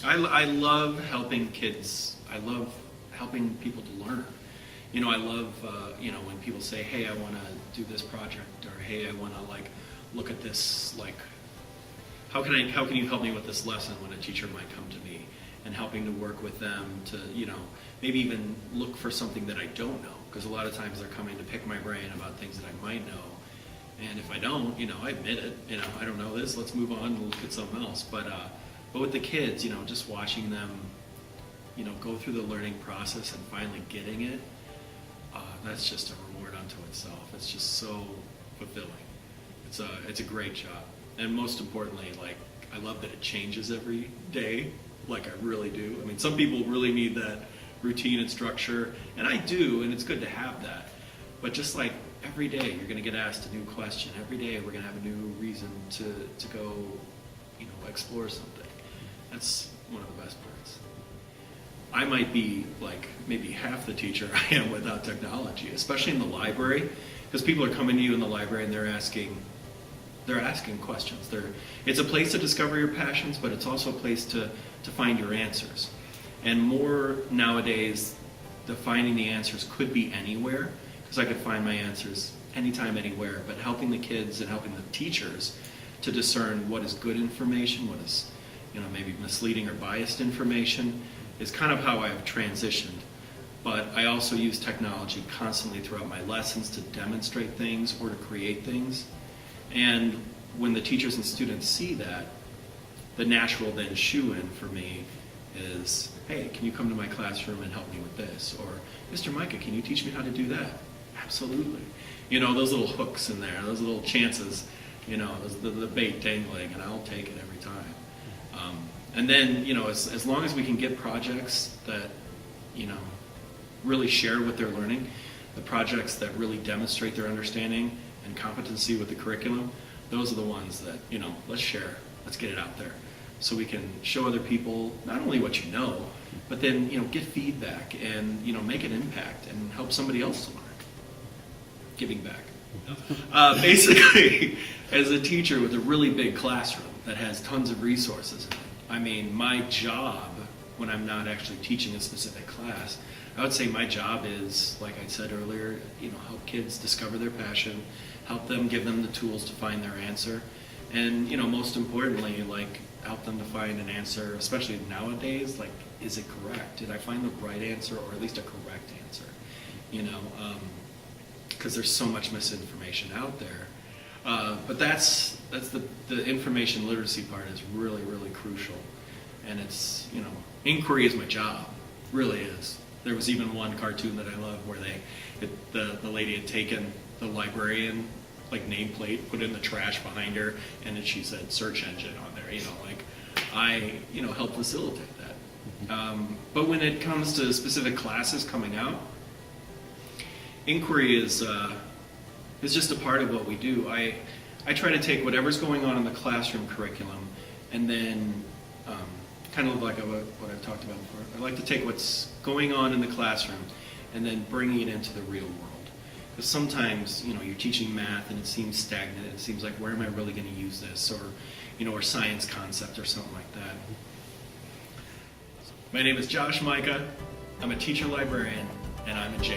I love helping kids. I love helping people to learn. I love, when people say, hey, I want to do this project, or hey, I want to look at this, how can you help me with this lesson when a teacher might come to me, and helping to work with them to, maybe even look for something that I don't know, because a lot of times they're coming to pick my brain about things that I might know, and if I don't, I admit it, I don't know this, let's move on and look at something else. But with the kids, just watching them, go through the learning process and finally getting it, that's just a reward unto itself. It's just so fulfilling. It's a great job. And most importantly, I love that it changes every day, I really do. I mean, some people really need that routine and structure, and I do, and it's good to have that. But just every day, you're going to get asked a new question. Every day, we're going to have a new reason to go, explore something. That's one of the best parts. I might be maybe half the teacher I am without technology, especially in the library, because people are coming to you in the library and they're asking questions. It's a place to discover your passions, but it's also a place to find your answers. And more nowadays, finding the answers could be anywhere, because I could find my answers anytime, anywhere, but helping the kids and helping the teachers to discern what is good information, what is maybe misleading or biased information, is kind of how I've transitioned. But I also use technology constantly throughout my lessons to demonstrate things or to create things. And when the teachers and students see that, the natural then shoe-in for me is, hey, can you come to my classroom and help me with this? Or, Mr. Mika, can you teach me how to do that? Absolutely. Those little hooks in there, those little chances, the bait dangling, and I'll take it every time. And then, as long as we can get projects that, really share what they're learning, the projects that really demonstrate their understanding and competency with the curriculum, those are the ones that, let's share, let's get it out there, so we can show other people not only what you know, but then, get feedback and, make an impact and help somebody else to learn. Giving back. Basically, as a teacher with a really big classroom that has tons of resources in it, I mean, my job, when I'm not actually teaching a specific class, I would say my job is, like I said earlier, help kids discover their passion, help them, give them the tools to find their answer, and, most importantly, help them to find an answer, especially nowadays, is it correct? Did I find the right answer, or at least a correct answer? Because there's so much misinformation out there. But that's the information literacy part is really, really crucial. And it's, inquiry is my job, really is. There was even one cartoon that I love where the lady had taken the librarian nameplate, put it in the trash behind her, and then she said search engine on there. I help facilitate that. But when it comes to specific classes coming out, inquiry is just a part of what we do. I try to take whatever's going on in the classroom curriculum, and then kind of like what I've talked about before. I like to take what's going on in the classroom and then bringing it into the real world. Because sometimes, you're teaching math and it seems stagnant. It seems like, where am I really going to use this? Or science concept or something like that. My name is Josh Mika. I'm a teacher librarian, and I'm a J